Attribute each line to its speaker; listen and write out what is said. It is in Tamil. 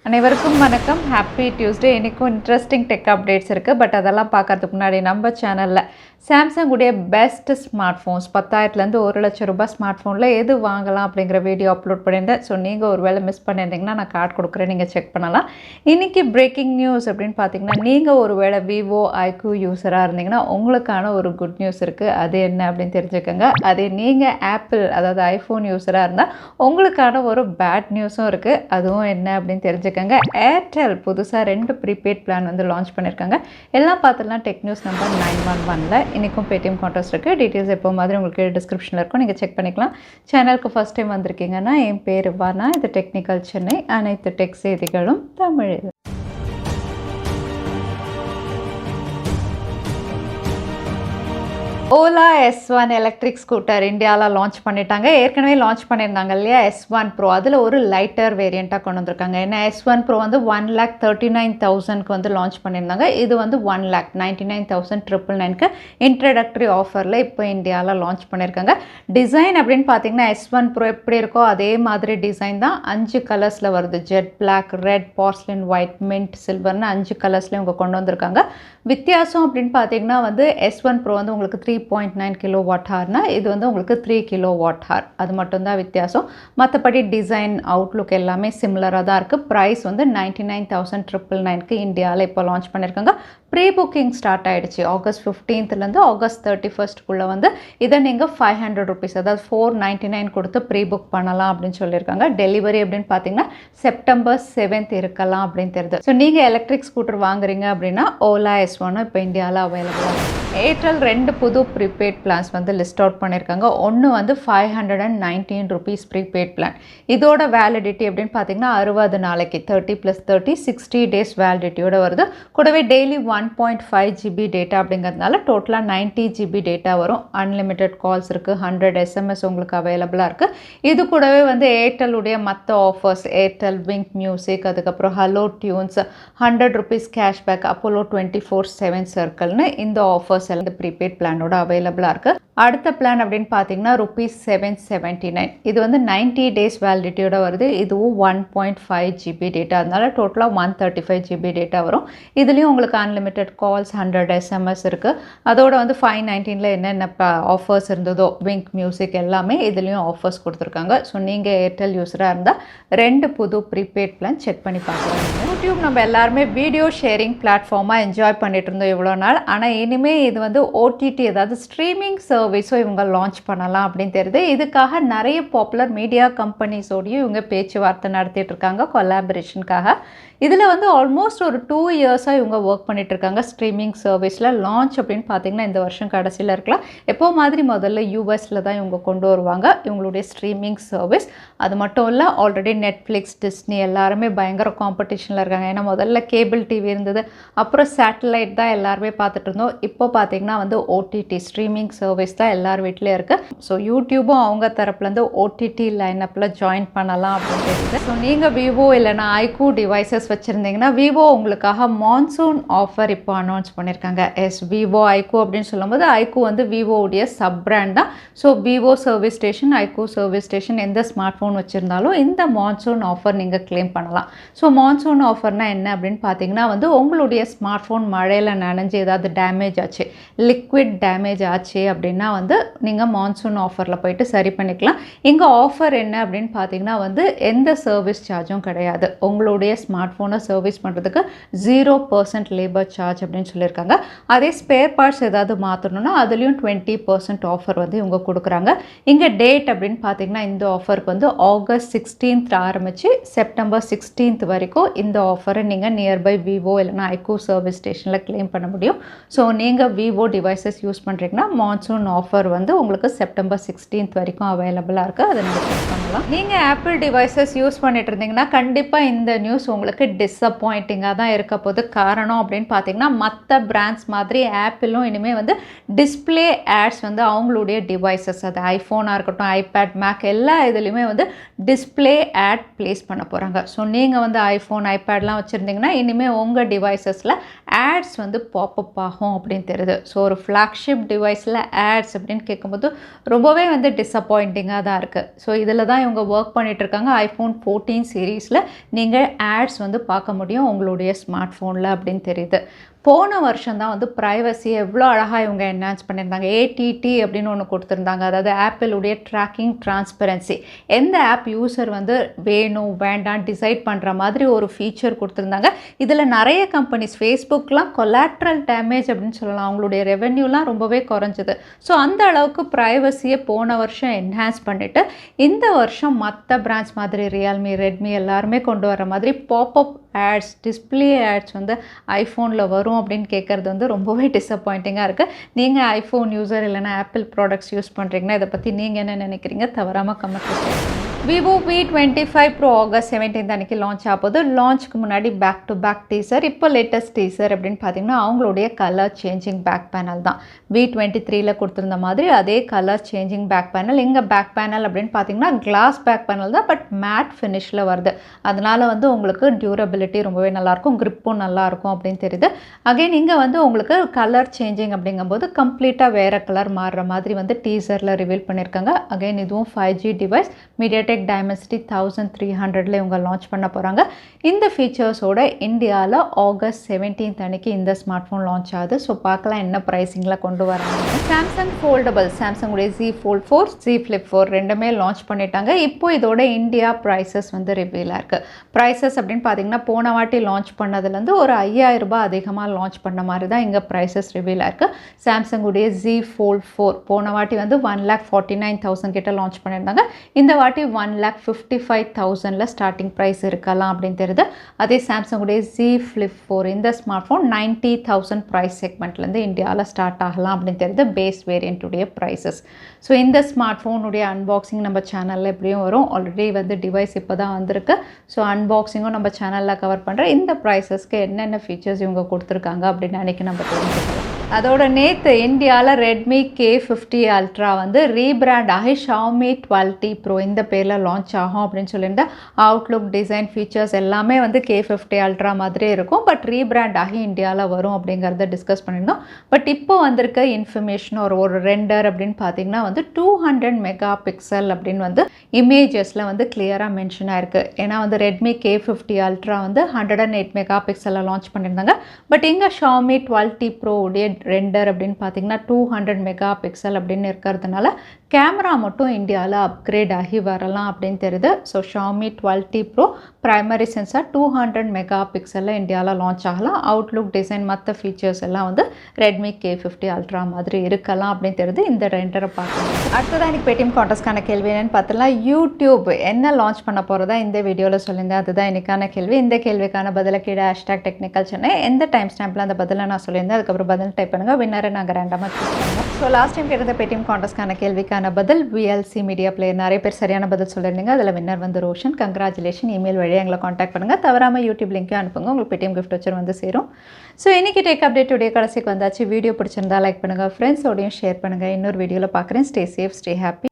Speaker 1: அனைவருக்கும் வணக்கம். Happy Tuesday. இன்றைக்கும் இன்ட்ரெஸ்டிங் டெக் அப்டேட்ஸ் இருக்குது. பட் அதெல்லாம் பார்க்கறதுக்கு முன்னாடி நம்ம சேனலில் சாம்சங் உடைய பெஸ்ட் ஸ்மார்ட் ஃபோன்ஸ் 10,000லேருந்து 1,00,000 ரூபாய் ஸ்மார்ட் ஃபோனில் எது வாங்கலாம் அப்படிங்கிற வீடியோ அப்லோட் பண்ணியிருந்தேன். ஸோ நீங்கள் ஒரு வேளை மிஸ் பண்ணியிருந்தீங்கன்னா நான் கார்டு கொடுக்குறேன், நீங்கள் செக் பண்ணலாம். இன்றைக்கி பிரேக்கிங் நியூஸ் அப்படின்னு பார்த்தீங்கன்னா, நீங்கள் ஒரு வேளை விவோ iQOO யூஸராக இருந்தீங்கன்னா உங்களுக்கான ஒரு குட் நியூஸ் இருக்குது. அது என்ன அப்படின்னு தெரிஞ்சுக்கோங்க. அதே நீங்கள் ஆப்பிள் அதாவது ஐஃபோன் யூஸராக இருந்தால் உங்களுக்கான ஒரு பேட் நியூஸும் இருக்குது. அதுவும் என்ன அப்படின்னு தெரிஞ்சுக்கோங்க. ஏர்டெல் புதுசாக 2 ப்ரீபெய்ட் பிளான் வந்து லான்ச் பண்ணியிருக்காங்க. எல்லாம் பார்த்துலாம் டெக் நியூஸ் நம்பர் 911ல் இன்றைக்கும் பேடிஎம் கான்டெஸ்ட் இருக்குது. டீட்டெயில்ஸ் எப்போ மாதிரி உங்களுக்கு டிஸ்கிரிப்ஷனில் இருக்கும், நீங்கள் செக் பண்ணிக்கலாம். சேனலுக்கு ஃபஸ்ட் டைம் வந்திருக்கீங்கன்னா என் பேர் வானா, இது டெக்னிக்கல் சென்னை. அனைத்து டெக் செய்திகளும் தமிழில். Ola S1 எலக்ட்ரிக் ஸ்கூட்டர் இந்தியாவில் லான்ச் பண்ணிட்டாங்க. ஏற்கனவே லான்ச் பண்ணியிருந்தாங்க இல்லையா S1 Pro, அதில் ஒரு லைட்டர் வேரியண்ட்டாக கொண்டு வந்திருக்காங்க. ஏன்னா S1 Pro வந்து 1,39,000க்கு வந்து லான்ச் பண்ணியிருந்தாங்க. இது வந்து 1,99,999க்கு இன்ட்ரடக்டரி ஆஃபரில் இப்போ இந்தியாவில் லான்ச் பண்ணியிருக்காங்க. டிசைன் அப்படின்னு பார்த்தீங்கன்னா S1 Pro எப்படி இருக்கோ அதே மாதிரி டிசைன் தான். 5 கலர்ஸில் வருது. Jet black, red, porcelain white, mint, சில்வர்னு 5 கலர்ஸ்லேயும் இவங்க கொண்டு வந்திருக்காங்க. வித்தியாசம் அப்படின்னு பார்த்தீங்கன்னா வந்து S1 Pro வந்து உங்களுக்கு 3.9 கிலோவாட் ஹார்னா இது வந்து உங்களுக்கு 3 கிலோவாட் ஹார். அது மட்டும்தான் வித்தியாசம். மற்றபடி டிசைன், அவுட்லுக் எல்லாமே சிமிலராக தான் இருக்குது. ப்ரைஸ் வந்து 99,999க்கு இந்தியாவில் இப்போ லான்ச் பண்ணியிருக்காங்க. ப்ரீ புக்கிங் ஸ்டார்ட் ஆகிடுச்சு. ஆகஸ்ட் 15லேருந்து ஆகஸ்ட் 31க்குள்ளே வந்து இதை நீங்கள் 500 ருபீஸ் அதாவது 499 கொடுத்து ப்ரீ புக் பண்ணலாம் அப்படின்னு சொல்லியிருக்காங்க. டெலிவரி அப்படின்னு பார்த்தீங்கன்னா செப்டம்பர் 7th இருக்கலாம் அப்படின்னு தெரியுது. ஸோ நீங்கள் எலக்ட்ரிக் ஸ்கூட்டர் வாங்குறீங்க அப்படின்னா Ola S1 இப்போ இந்தியாவில் அவைலபிளாக இருக்குது. ஏர்டெல் 2 புது ப்ரீபெய்ட் பிளான்ஸ் வந்து லிஸ்ட் அவுட் பண்ணியிருக்காங்க. ஒன்று வந்து 519 ருபீஸ் ப்ரீபெய்ட் பிளான். இதோட வேலிடிட்டி அப்படின்னு பார்த்தீங்கன்னா 60 நாளைக்கு 30 + 30 60 டேஸ் வேலிடிட்டியோட வருது. கூடவே டெய்லி 1.5 GB டேட்டா அப்படிங்கிறதுனால டோட்டலாக 90 GB டேட்டா வரும். அன்லிமிட்டெட் கால்ஸ் இருக்குது. 100 SMS உங்களுக்கு அவைலபிளாக இருக்குது. இது கூடவே வந்து ஏர்டெல்லுடைய மற்ற ஆஃபர்ஸ், ஏர்டெல் விங்க் மியூசிக், அதுக்கப்புறம் hello tunes, 100 rupees cashback, Apollo 24/7 சர்க்கிள்னு இந்த ஆஃபர்ஸ் எல்லாம் இந்த ப்ரீபெய்ட் பிளானோட அவைலபிளாக இருக்குது. அடுத்த பிளான் அப்படின்னு பார்த்தீங்கன்னா ₹779. இது வந்து 90 டேஸ் வேலிடிட்டியோட வருது. இதுவும் 1.5 GB டேட்டா, அதனால டோட்டலாக 135 GB டேட்டா வரும். இதுலேயும் உங்களுக்கு அன்லிமிட்டெட் கால்ஸ், 100 SMS இருக்குது. அதோட வந்து 519ல் என்னென்ன ஆஃபர்ஸ் இருந்ததோ விங்க் மியூசிக் எல்லாமே இதுலேயும் ஆஃபர்ஸ் கொடுத்துருக்காங்க. ஸோ நீங்கள் ஏர்டெல் யூஸராக இருந்தால் 2 புது ப்ரீபெய்ட் பிளான் செக் பண்ணி பார்க்கலாம். யூடியூப் நம்ம எல்லாருமே வீடியோ ஷேரிங் பிளாட்ஃபார்மாக என்ஜாய் பண்ணிட்டு இருந்தோம் இவ்வளோ நாள். ஆனால் இனிமேல் இது வந்து ஓடிடி அதாவது ஸ்ட்ரீமிங் சர்வீஸும் இவங்க லான்ச் பண்ணலாம் அப்படின்னு தெரியுது. இதுக்காக நிறைய பாப்புலர் மீடியா கம்பெனிஸோடையும் இவங்க பேச்சுவார்த்தை நடத்திட்டு இருக்காங்க கொலாபரேஷனுக்காக. இதில் வந்து ஆல்மோஸ்ட் ஒரு 2 இயர்ஸாக இவங்க ஒர்க் பண்ணிட்டு இருக்காங்க ஸ்ட்ரீமிங் சர்வீஸில். லான்ச் அப்படின்னு பார்த்தீங்கன்னா இந்த வருஷம் கடைசியில் இருக்கலாம். எப்போ மாதிரி முதல்ல யூஎஸில் தான் இவங்க கொண்டு வருவாங்க இவங்களுடைய ஸ்ட்ரீமிங் சர்வீஸ். அது மட்டும் இல்லை, ஆல்ரெடி நெட்ஃப்ளிக்ஸ், டிஸ்னி எல்லாருமே பயங்கர காம்படிஷனில் இருக்காங்க. ஏன்னா முதல்ல கேபிள் டிவி இருந்தது, அப்புறம் சேட்டலைட் தான் எல்லாருமே பார்த்துட்டு இருந்தோம். இப்போ பார்த்தீங்கன்னா வந்து ஓடிடி ஸ்ட்ரீமிங் சர்வீஸ் தான் எல்லார் வீட்லேயும் இருக்குது. ஸோ யூடியூபும் அவங்க தரப்புலேருந்து ஓடிடி லைனப்பில் ஜாயின் பண்ணலாம் அப்படின்னு தெரியுது. ஸோ நீங்கள் விவோ இல்லைனா iQOO டிவைசஸ் வச்சுருந்தீங்கன்னா விவோ உங்களுக்காக மான்சூன் ஆஃபர் இப்போ அனௌன்ஸ் பண்ணியிருக்காங்க. விவோ iQOO அப்படின்னு சொல்லும்போது iQOO வந்து விவோவுடைய சப் பிராண்ட் தான். So Vivo service station, iQOO service station எந்த ஸ்மார்ட் ஃபோன் வச்சுருந்தாலும் இந்த மான்சூன் ஆஃபர் நீங்கள் கிளைம் பண்ணலாம். ஸோ மான்சூன் ஆஃபர்னால் என்ன அப்படின்னு பார்த்தீங்கன்னா வந்து உங்களுடைய ஸ்மார்ட் ஃபோன் மழையில் நனைஞ்சு ஏதாவது டேமேஜ் ஆச்சு, லிக்விட் டேமேஜ் ஆச்சு அப்படின்னா வந்து நீங்கள் மான்சூன் ஆஃபரில் போயிட்டு சரி பண்ணிக்கலாம். இங்கே ஆஃபர் என்ன அப்படின்னு பார்த்தீங்கன்னா வந்து எந்த சர்வீஸ் சார்ஜும் கிடையாது. உங்களுடைய ஸ்மார்ட் ஃபோனை சர்வீஸ் பண்ணுறதுக்கு 0% லேபர் சார்ஜ் அப்படின்னு சொல்லியிருக்காங்க. அதே ஸ்பேர் பார்ட்ஸ் ஏதாவது மாற்றணும்னா அதுலேயும் 20% ஆஃபர் வந்து இவங்க கொடுக்குறாங்க. இங்கே டேட் அப்படின்னு பார்த்தீங்கன்னா இந்த ஆஃபருக்கு வந்து ஆகஸ்ட் 16th ஆரம்பித்து செப்டம்பர் 16th வரைக்கும் இந்த ஆஃபரை நீங்கள் நியர்பை விவோ இல்லைனா iQOO சர்வீஸ் ஸ்டேஷனில் கிளைம் பண்ண முடியும். ஸோ நீங்கள் விவோ டிவைசஸ் யூஸ் பண்ணுறீங்கன்னா மான்சூன் ஆஃபர் வந்து உங்களுக்கு செப்டம்பர் 16th வரைக்கும் அவைலபிளாக இருக்குது. அதை நீங்கள் செக் பண்ணலாம். நீங்கள் ஆப்பிள் டிவைசஸ் யூஸ் பண்ணிட்டு இருந்தீங்கன்னா கண்டிப்பாக இந்த நியூஸ் உங்களுக்கு டிஸப்பாயிண்டிங்காக தான் இருக்க போது. காரணம் அப்படின்னு பார்த்தீங்கன்னா மற்ற பிராண்ட்ஸ் மாதிரி ஆப்பிளும் இனிமேல் வந்து டிஸ்பிளே ஆட்ஸ் வந்து அவங்களுடைய டிவைசஸ், அது ஐஃபோனாக இருக்கட்டும், ஐபேட், மேக் எல்லா இதுலேயுமே வந்து டிஸ்பிளே ஆட் ப்ளேஸ் பண்ண போகிறாங்க. ஸோ நீங்கள் வந்து ஐஃபோன், ஐபேட்லாம் வச்சுருந்தீங்கன்னா இனிமேல் உங்கள் டிவைசஸில் ஆட்ஸ் வந்து பாப்பப் ஆகும் அப்படின்னு தெரியுது. ஸோ ஒரு ஃப்ளாக்ஷிப் டிவைஸில் ஆட் ஆட்ஸ் அப்படின்னு கேட்கும்போது ரொம்பவே வந்து டிசப்பாயிண்டிங்காக தான் இருக்குது. ஸோ இதில் தான் இவங்க ஒர்க் பண்ணிகிட்ருக்காங்க. iPhone 14 சீரீஸில் நீங்கள் ஆட்ஸ் வந்து பார்க்க முடியும் உங்களுடைய ஸ்மார்ட் ஃபோனில் அப்படின்னு தெரியுது. போன வருஷம் தான் வந்து ப்ரைவசியை எவ்வளோ அழகாக இவங்க என்ஹான்ஸ் பண்ணியிருந்தாங்க. ATT அப்படின்னு ஒன்று கொடுத்துருந்தாங்க. அதாவது ஆப்பிளுடைய ட்ராக்கிங் டிரான்ஸ்பரன்சி, எந்த ஆப் யூசர் வந்து வேணும் வேண்டாம் டிசைட் பண்ணுற மாதிரி ஒரு ஃபீச்சர் கொடுத்துருந்தாங்க. இதில் நிறைய கம்பெனிஸ், ஃபேஸ்புக்லாம் கொலாட்ரல் டேமேஜ் அப்படின்னு சொல்லலாம், அவங்களுடைய ரெவென்யூலாம் ரொம்பவே குறைஞ்சிது. ஸோ அந்த அளவுக்கு ப்ரைவசியை போன வருஷம் என்ஹான்ஸ் பண்ணிவிட்டு இந்த வருஷம் மற்ற பிராண்ட்ஸ் மாதிரி ரியல்மி, ரெட்மி எல்லாருமே கொண்டு வர மாதிரி பாப்அப் ஆட்ஸ், டிஸ்பிளே ஆட்ஸ் வந்து ஐஃபோனில் வரும் அப்படின்னு கேட்குறது வந்து ரொம்பவே டிசப்பாயிண்டிங்காக இருக்குது. நீங்கள் ஐஃபோன் யூசர் இல்லைனா ஆப்பிள் ப்ராடக்ட்ஸ் யூஸ் பண்ணுறீங்கன்னா இதை பற்றி நீங்கள் என்ன நினைக்கிறீங்க? தவறாமல் கமெண்ட் பண்ணுங்கள். Vivo V25 Pro August 17 அன்றைக்கி லான்ச் ஆகுது. லான்ச்சுக்கு முன்னாடி பேக் டு பேக் டீசர். இப்போ லேட்டஸ்ட் டீசர் அப்படின்னு பார்த்தீங்கன்னா அவங்களுடைய கலர் சேஞ்சிங் பேக் பேனல் தான். V23ல் கொடுத்துருந்த மாதிரி அதே கலர் சேஞ்சிங் பேக் பேனல். இங்கே பேக் பேனல் அப்படின்னு பார்த்தீங்கன்னா கிளாஸ் பேக் பேனல் தான், பட் மேட் ஃபினிஷில் வருது. அதனால் வந்து உங்களுக்கு டியூரபிலிட்டி ரொம்பவே நல்லாயிருக்கும், க்ரிப்பும் நல்லாயிருக்கும் அப்படின்னு தெரியுது. அகைன் இங்கே வந்து உங்களுக்கு கலர் சேஞ்சிங் அப்படிங்கும்போது கம்ப்ளீட்டாக வேறு கலர் மாறுற மாதிரி வந்து டீசரில் ரிவீல் பண்ணியிருக்காங்க. அகைன் இதுவும் 5G டிவைஸ், மீடியாடெக் டைமென்சிட்டி 1300ல இவங்க லான்ச் பண்ண போகிறாங்க. இந்த ஃபீச்சர்ஸோட இந்தியாவில் ஆகஸ்ட் 17 அன்னைக்கு இந்த ஸ்மார்ட் ஃபோன் லான்ச் ஆகுது. ஸோ பார்க்கலாம் என்ன ப்ரைஸிங்கில் கொண்டு வராங்க. சாம்சங் ஃபோல்டபுள், சாம்சங்குடைய Z Fold 4, Z Flip 4 ரெண்டுமே லான்ச் பண்ணிட்டாங்க. இப்போ இதோட இந்தியா ப்ரைஸஸ் வந்து ரிவீலாக இருக்குது. ப்ரைஸஸ் அப்படின்னு பார்த்தீங்கன்னா போன வாட்டி லான்ச் பண்ணதுலேருந்து ஒரு 5000 ரூபாய் அதிகமாக லான்ச் பண்ண மாதிரி தான் இங்கே ப்ரைஸஸ் ரிவீலாக இருக்குது. சாம்சங்குடைய Z Fold 4 போன வாட்டி வந்து 1,49,000 கிட்ட லான்ச் பண்ணியிருந்தாங்க. இந்த வாட்டி 1,55,000ல ஸ்டார்டிங் ப்ரைஸ் இருக்கலாம் அப்படின்னு தெரியுது. அதே சாம்சங்குடைய Z Flip 4 இந்த ஸ்மார்ட் ஃபோன் 90,000 ப்ரைஸ் செக்மெண்ட்லேருந்து இந்தியாவில் ஸ்டார்ட் ஆகலாம் அப்படின்னு தெரியுது, பேஸ் வேரியண்ட்டுடைய ப்ரைஸஸ். ஸோ இந்த ஸ்மார்ட் ஃபோனுடைய அன்பாக்சிங் நம்ம சேனலில் எப்படியும் வரும். ஆல்ரெடி வந்து டிவைஸ் இப்போ தான் வந்திருக்கு. ஸோ அன்பாக்சிங்கும் நம்ம சேனலில் கவர் பண்ணுறேன். இந்த ப்ரைஸஸ்க்கு என்னென்ன ஃபீச்சர்ஸ் இவங்க கொடுத்துருக்காங்க அப்படின்னு அன்றைக்கி நம்ம தெரிஞ்சுக்கலாம். அதோட நேற்று இந்தியாவில் ரெட்மி K50 அல்ட்ரா வந்து ரீபிராண்ட் ஆகி Xiaomi 12T Pro இந்த பேரில் லான்ச் ஆகும் அப்படின்னு சொல்லியிருந்தேன். அவுட்லுக், டிசைன், ஃபீச்சர்ஸ் எல்லாமே வந்து K50 அல்ட்ரா மாதிரியே இருக்கும், பட் ரீபிராண்ட் ஆகி இந்தியாவில் வரும் அப்படிங்கிறத டிஸ்கஸ் பண்ணியிருந்தோம். பட் இப்போ வந்திருக்க இன்ஃபர்மேஷன் ஒரு ரெண்டர் அப்படின்னு பார்த்தீங்கன்னா வந்து 200 மெகா பிக்சல் அப்படின்னு வந்து இமேஜஸில் வந்து கிளியராக மென்ஷன் ஆயிருக்கு. ஏன்னா வந்து ரெட்மி K50 அல்ட்ரா வந்து 108 மெகா பிக்சலில் லான்ச் பண்ணியிருந்தாங்க. பட் இங்கே Xiaomi 12T Pro உடைய ரெண்டர் அப்படின்னு பார்த்தீங்கன்னா 200 மெகா பிக்சல் அப்படின்னு இருக்கிறதுனால கேமரா மட்டும் இந்தியாவில் அப்கிரேட் ஆகி வரலாம் அப்படின்னு தெரியுது. So Xiaomi 12T Pro primary sensor 200 mega பிக்சலில் இந்தியாவில் லான்ச் ஆகலாம். அவுட்லுக், டிசைன், மற்ற ஃபீச்சர்ஸ் எல்லாம் வந்து ரெட்மி K50 அல்ட்ரா மாதிரி இருக்கலாம் அப்படின்னு தெரியுது. இந்த ரெண்டரை பார்க்கணும். அடுத்ததான் எனக்கு பேடிஎம் கான்டெஸ்ட்கான கேள்வி என்னென்னு பார்த்தலாம். யூடியூப் என்ன லான்ச் பண்ண போகிறதா இந்த வீடியோவில் சொல்லியிருந்தேன். அதுதான் எனக்கான கேள்வி. இந்த கேள்விக்கான பதிலை கீழே #Technical Chennai எந்த டைம் ஸ்டாம்பில் அந்த பதிலை நான் சொல்லியிருந்தேன். அதுக்கப்புறம் பதில் டைப் பண்ணுங்கள். வின்னரை நாங்கள் ரேண்டமாக சூஸ் பண்ணுவோம். ஸோ லாஸ்ட் டைம் கேட்ட பேடிஎம் கான்டெஸ்ட்கான கேள்விக்கான பதில் VLC மீடியா பிளேயர். நிறைய பேர் சரியான பதில் சொல்லியிருந்தீங்க. அதில் வின்னர் வந்து ரோஷன். கங்க்ராச்சுலேஷன். இமெயில் வழியாக எங்களை காண்டாக்ட் பண்ணுங்கள். தவறாமல் யூடியூப் லிங்க்கையும் அனுப்புங்க. உங்களுக்கு பேடிஎம் கிஃப்ட் வச்சர் வந்து சேரும். ஸோ இன்றைக்கி டேக் அப்டேட் உடைய கடைசிக்கு வந்தாச்சு. வீடியோ பிடிச்சிருந்தா லைக் பண்ணுங்கள், ஃப்ரெண்ட்ஸோடையும் ஷேர் பண்ணுங்கள். இன்னொரு வீடியோவில் பார்க்குறேன். Stay safe, stay happy.